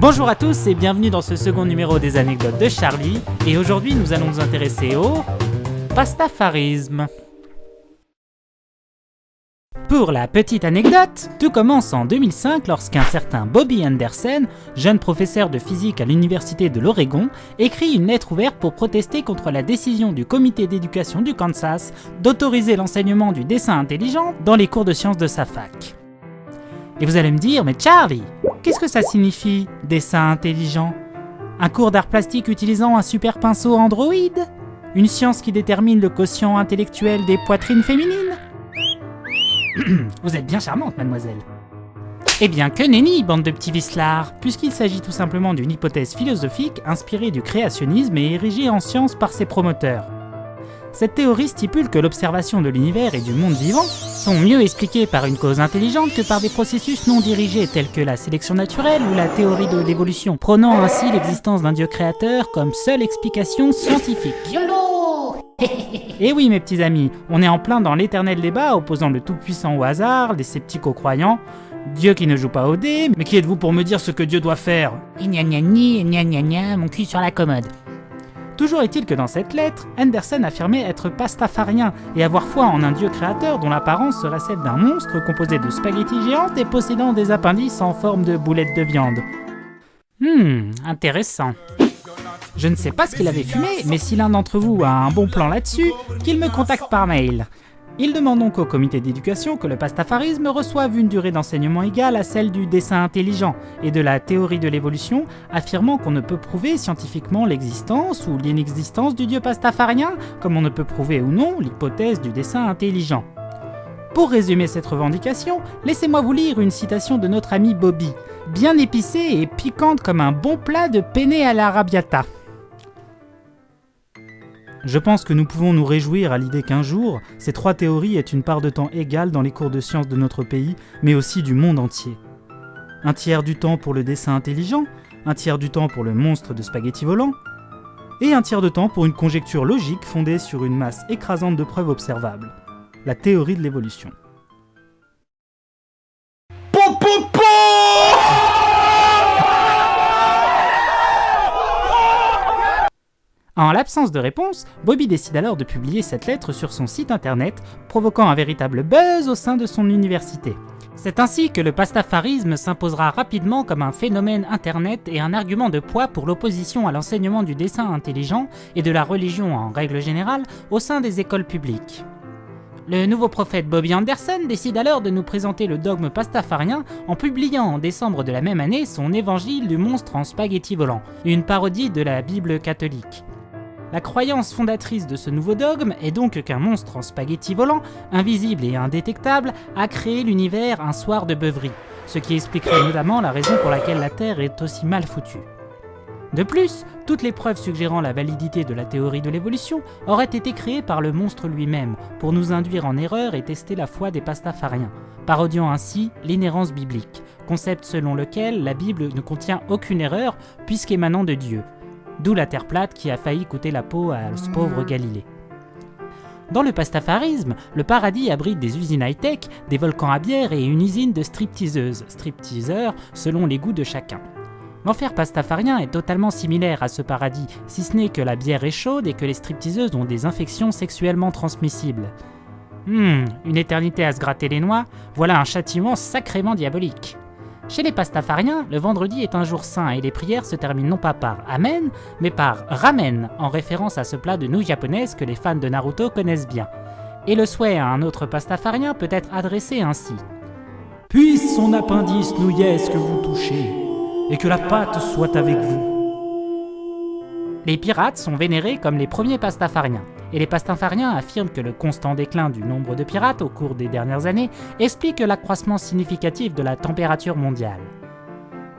Bonjour à tous et bienvenue dans ce second numéro des anecdotes de Charlie. Et aujourd'hui nous allons nous intéresser au pastafarisme. Pour la petite anecdote, tout commence en 2005 lorsqu'un certain Bobby Anderson, jeune professeur de physique à l'université de l'Oregon, écrit une lettre ouverte pour protester contre la décision du comité d'éducation du Kansas d'autoriser l'enseignement du dessin intelligent dans les cours de sciences de sa fac. Et vous allez me dire, mais Charlie, qu'est-ce que ça signifie, dessin intelligent? Un cours d'art plastique utilisant un super pinceau Android? Une science qui détermine le quotient intellectuel des poitrines féminines? Vous êtes bien charmante, mademoiselle. Eh bien, que nenni, bande de petits vislards, puisqu'il s'agit tout simplement d'une hypothèse philosophique inspirée du créationnisme et érigée en science par ses promoteurs. Cette théorie stipule que l'observation de l'univers et du monde vivant sont mieux expliquées par une cause intelligente que par des processus non dirigés tels que la sélection naturelle ou la théorie de l'évolution, prônant ainsi l'existence d'un dieu créateur comme seule explication scientifique. Et oui mes petits amis, on est en plein dans l'éternel débat opposant le tout-puissant au hasard, les sceptiques aux croyants, Dieu qui ne joue pas au dé, mais qui êtes-vous pour me dire ce que Dieu doit faire? Gna gna gna gna gna, mon cul sur la commode. Toujours est-il que dans cette lettre, Anderson affirmait être pastafarien et avoir foi en un dieu créateur dont l'apparence serait celle d'un monstre composé de spaghettis géantes et possédant des appendices en forme de boulettes de viande. Intéressant. Je ne sais pas ce qu'il avait fumé, mais si l'un d'entre vous a un bon plan là-dessus, qu'il me contacte par mail. Il demande donc au comité d'éducation que le pastafarisme reçoive une durée d'enseignement égale à celle du dessin intelligent et de la théorie de l'évolution, affirmant qu'on ne peut prouver scientifiquement l'existence ou l'inexistence du dieu pastafarien, comme on ne peut prouver ou non l'hypothèse du dessin intelligent. Pour résumer cette revendication, laissez-moi vous lire une citation de notre ami Bobby, bien épicée et piquante comme un bon plat de penne à l'arrabbiata. Je pense que nous pouvons nous réjouir à l'idée qu'un jour, ces trois théories aient une part de temps égale dans les cours de sciences de notre pays, mais aussi du monde entier. Un tiers du temps pour le dessin intelligent, un tiers du temps pour le monstre de spaghettis volants, et un tiers de temps pour une conjecture logique fondée sur une masse écrasante de preuves observables, la théorie de l'évolution. En l'absence de réponse, Bobby décide alors de publier cette lettre sur son site internet, provoquant un véritable buzz au sein de son université. C'est ainsi que le pastafarisme s'imposera rapidement comme un phénomène internet et un argument de poids pour l'opposition à l'enseignement du dessin intelligent et de la religion en règle générale au sein des écoles publiques. Le nouveau prophète Bobby Anderson décide alors de nous présenter le dogme pastafarien en publiant en décembre de la même année son évangile du monstre en spaghettis volants, une parodie de la Bible catholique. La croyance fondatrice de ce nouveau dogme est donc qu'un monstre en spaghettis volants, invisible et indétectable, a créé l'univers un soir de beuverie, ce qui expliquerait notamment la raison pour laquelle la Terre est aussi mal foutue. De plus, toutes les preuves suggérant la validité de la théorie de l'évolution auraient été créées par le monstre lui-même, pour nous induire en erreur et tester la foi des pastafariens, parodiant ainsi l'inhérence biblique, concept selon lequel la Bible ne contient aucune erreur puisqu'émanant de Dieu. D'où la terre plate qui a failli coûter la peau à ce pauvre Galilée. Dans le pastafarisme, le paradis abrite des usines high-tech, des volcans à bière et une usine de stripteaseuses, stripteaseurs selon les goûts de chacun. L'enfer pastafarien est totalement similaire à ce paradis, si ce n'est que la bière est chaude et que les stripteaseuses ont des infections sexuellement transmissibles. Une éternité à se gratter les noix, voilà un châtiment sacrément diabolique. Chez les pastafariens, le vendredi est un jour saint et les prières se terminent non pas par Amen, mais par Ramen, en référence à ce plat de nouilles japonaises que les fans de Naruto connaissent bien. Et le souhait à un autre pastafarien peut être adressé ainsi. Puisse son appendice nouillesque vous toucher, et que la pâte soit avec vous. Les pirates sont vénérés comme les premiers pastafariens, et les pastafariens affirment que le constant déclin du nombre de pirates au cours des dernières années explique l'accroissement significatif de la température mondiale.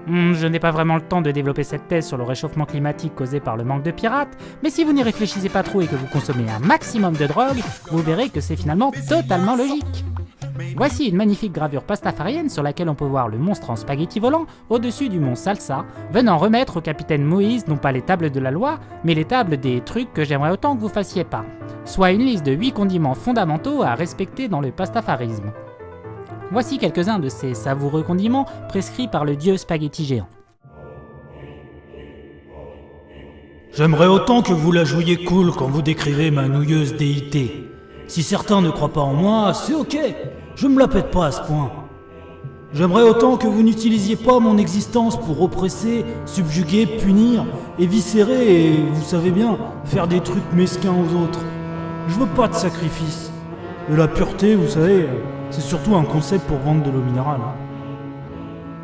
Je n'ai pas vraiment le temps de développer cette thèse sur le réchauffement climatique causé par le manque de pirates, mais si vous n'y réfléchissez pas trop et que vous consommez un maximum de drogue, vous verrez que c'est finalement totalement logique. Voici une magnifique gravure pastafarienne sur laquelle on peut voir le monstre en spaghettis volant au-dessus du mont Salsa, venant remettre au capitaine Moïse non pas les tables de la loi, mais les tables des trucs que j'aimerais autant que vous fassiez pas, soit une liste de 8 condiments fondamentaux à respecter dans le pastafarisme. Voici quelques-uns de ces savoureux condiments prescrits par le dieu spaghetti géant. J'aimerais autant que vous la jouiez cool quand vous décrivez ma nouilleuse déité. Si certains ne croient pas en moi, c'est ok, je me la pète pas à ce point. J'aimerais autant que vous n'utilisiez pas mon existence pour oppresser, subjuguer, punir, éviscérer et, vous savez bien, faire des trucs mesquins aux autres. Je veux pas de sacrifice. Et la pureté, vous savez, c'est surtout un concept pour vendre de l'eau minérale.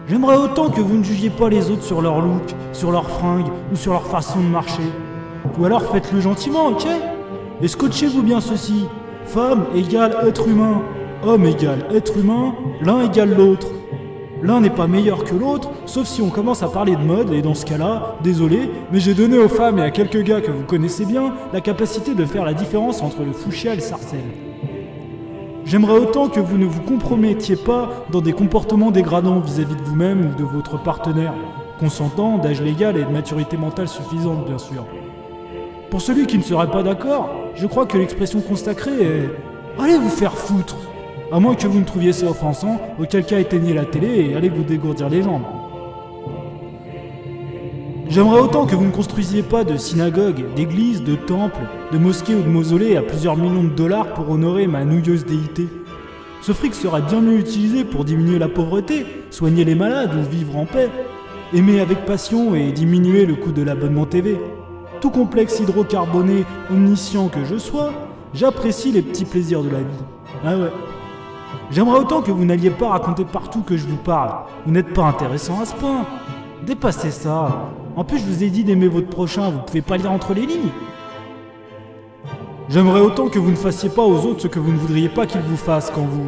J'aimerais autant que vous ne jugiez pas les autres sur leur look, sur leurs fringues ou sur leur façon de marcher. Ou alors faites-le gentiment, ok? Et scotchez-vous bien ceci. Femme égale être humain. Homme égale être humain. L'un égale l'autre. L'un n'est pas meilleur que l'autre, sauf si on commence à parler de mode, et dans ce cas-là, désolé, mais j'ai donné aux femmes et à quelques gars que vous connaissez bien la capacité de faire la différence entre le fuchsia et le sarcelle. J'aimerais autant que vous ne vous compromettiez pas dans des comportements dégradants vis-à-vis de vous-même ou de votre partenaire, consentant, d'âge légal et de maturité mentale suffisante, bien sûr. Pour celui qui ne serait pas d'accord, je crois que l'expression consacrée est « Allez vous faire foutre !» À moins que vous ne trouviez ça offensant, auquel cas éteignez la télé et allez vous dégourdir les jambes. J'aimerais autant que vous ne construisiez pas de synagogues, d'églises, de temples, de mosquées ou de mausolées à plusieurs millions de dollars pour honorer ma nouilleuse déité. Ce fric serait bien mieux utilisé pour diminuer la pauvreté, soigner les malades ou vivre en paix, aimer avec passion et diminuer le coût de l'abonnement TV. Tout complexe hydrocarboné omniscient que je sois, j'apprécie les petits plaisirs de la vie. Ah ouais. J'aimerais autant que vous n'alliez pas raconter partout que je vous parle. Vous n'êtes pas intéressant à ce point. Dépassez ça. En plus, je vous ai dit d'aimer votre prochain, vous pouvez pas lire entre les lignes. J'aimerais autant que vous ne fassiez pas aux autres ce que vous ne voudriez pas qu'ils vous fassent quand vous...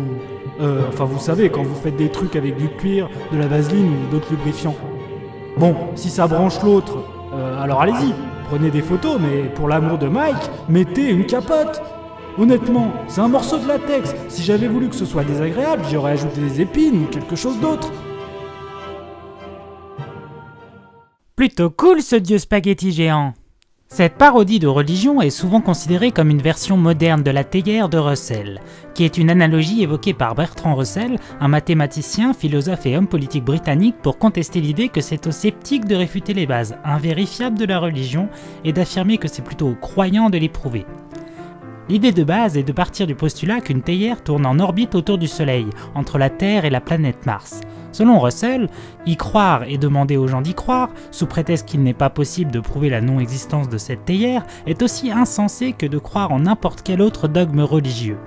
vous savez, quand vous faites des trucs avec du cuir, de la vaseline ou d'autres lubrifiants. Bon, si ça branche l'autre, alors allez-y, prenez des photos, mais pour l'amour de Mike, mettez une capote. Honnêtement, c'est un morceau de latex. Si j'avais voulu que ce soit désagréable, j'aurais ajouté des épines ou quelque chose d'autre. Plutôt cool ce dieu spaghetti géant. Cette parodie de religion est souvent considérée comme une version moderne de la théière de Russell, qui est une analogie évoquée par Bertrand Russell, un mathématicien, philosophe et homme politique britannique, pour contester l'idée que c'est aux sceptiques de réfuter les bases invérifiables de la religion et d'affirmer que c'est plutôt aux croyants de les prouver. L'idée de base est de partir du postulat qu'une théière tourne en orbite autour du Soleil, entre la Terre et la planète Mars. Selon Russell, y croire et demander aux gens d'y croire, sous prétexte qu'il n'est pas possible de prouver la non-existence de cette théière, est aussi insensé que de croire en n'importe quel autre dogme religieux.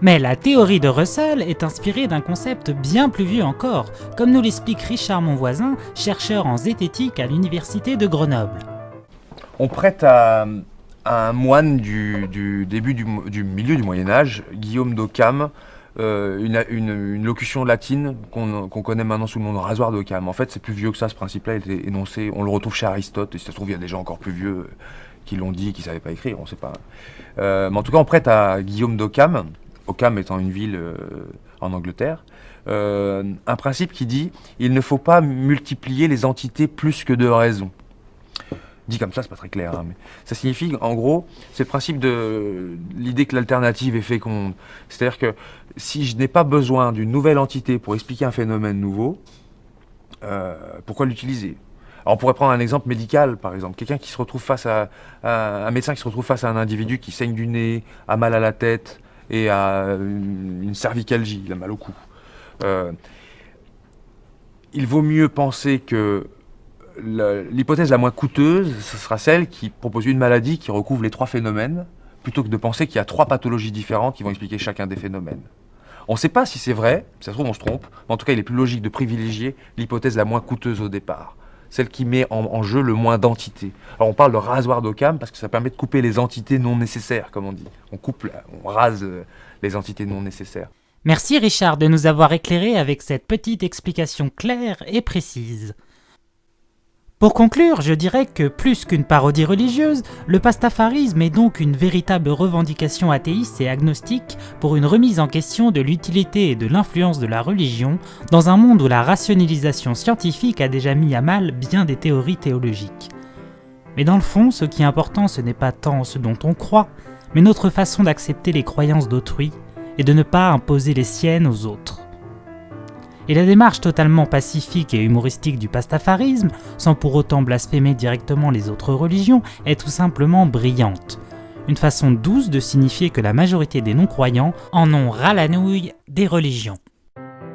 Mais la théorie de Russell est inspirée d'un concept bien plus vieux encore, comme nous l'explique Richard Monvoisin, chercheur en zététique à l'université de Grenoble. On prête à un moine du début du milieu du Moyen-Âge, Guillaume d'Occam, une locution latine qu'on connaît maintenant sous le nom de rasoir d'Occam. En fait, c'est plus vieux que ça, ce principe-là, il était énoncé, on le retrouve chez Aristote, et si ça se trouve, il y a des gens encore plus vieux qui l'ont dit et qui ne savaient pas écrire, on ne sait pas. Mais en tout cas, on prête à Guillaume d'Occam, Occam étant une ville en Angleterre, un principe qui dit « il ne faut pas multiplier les entités plus que de raison ». Dit comme ça, c'est pas très clair, hein, mais ça signifie, en gros, c'est le principe de l'idée que l'alternative est féconde. C'est-à-dire que si je n'ai pas besoin d'une nouvelle entité pour expliquer un phénomène nouveau, pourquoi l'utiliser ? Alors on pourrait prendre un exemple médical, par exemple. Quelqu'un qui se retrouve face à un médecin qui se retrouve face à un individu qui saigne du nez, a mal à la tête et a une cervicalgie, il a mal au cou. Il vaut mieux penser que l'hypothèse la moins coûteuse, ce sera celle qui propose une maladie qui recouvre les trois phénomènes, plutôt que de penser qu'il y a trois pathologies différentes qui vont expliquer chacun des phénomènes. On ne sait pas si c'est vrai, si ça se trouve on se trompe, mais en tout cas il est plus logique de privilégier l'hypothèse la moins coûteuse au départ, celle qui met en jeu le moins d'entités. Alors on parle de rasoir d'Occam parce que ça permet de couper les entités non nécessaires, comme on dit. On rase les entités non nécessaires. Merci Richard de nous avoir éclairés avec cette petite explication claire et précise. Pour conclure, je dirais que plus qu'une parodie religieuse, le pastafarisme est donc une véritable revendication athéiste et agnostique pour une remise en question de l'utilité et de l'influence de la religion dans un monde où la rationalisation scientifique a déjà mis à mal bien des théories théologiques. Mais dans le fond, ce qui est important, ce n'est pas tant ce dont on croit, mais notre façon d'accepter les croyances d'autrui et de ne pas imposer les siennes aux autres. Et la démarche totalement pacifique et humoristique du pastafarisme, sans pour autant blasphémer directement les autres religions, est tout simplement brillante. Une façon douce de signifier que la majorité des non-croyants en ont ras la nouille des religions.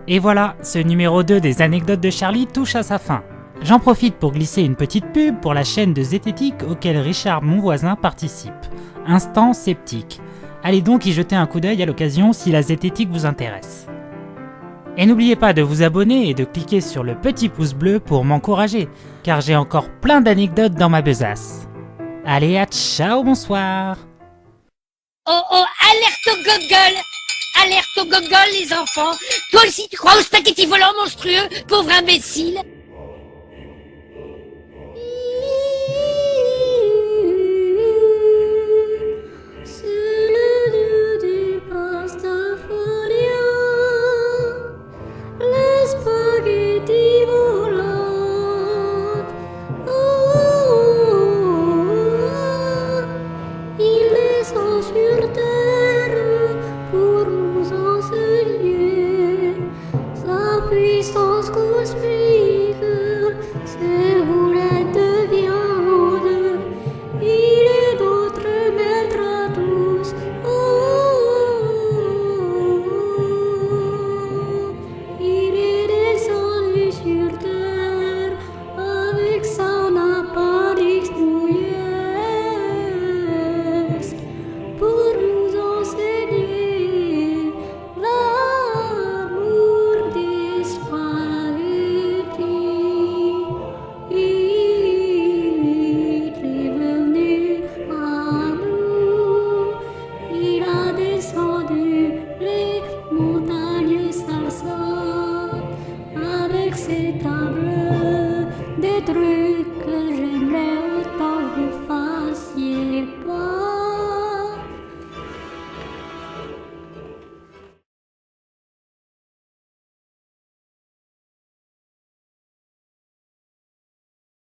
Et voilà, ce numéro 2 des anecdotes de Charlie touche à sa fin. J'en profite pour glisser une petite pub pour la chaîne de zététique auquel Richard mon voisin participe. Instant sceptique. Allez donc y jeter un coup d'œil à l'occasion si la zététique vous intéresse. Et n'oubliez pas de vous abonner et de cliquer sur le petit pouce bleu pour m'encourager, car j'ai encore plein d'anecdotes dans ma besace. Allez, à ciao, bonsoir. Oh oh, alerte au gogol! Alerte au gogol, les enfants! Toi aussi tu crois au spaghetti volant monstrueux, pauvre imbécile! Puissance cosmique, ses roulettes de viande, il est notre maître à tous. Il est descendu sur terre avec son appendice douillet pour nous enseigner l'amour des spaghettis. Il est venu à nous, il a descendu les montagnes salsa avec ses tables détruites.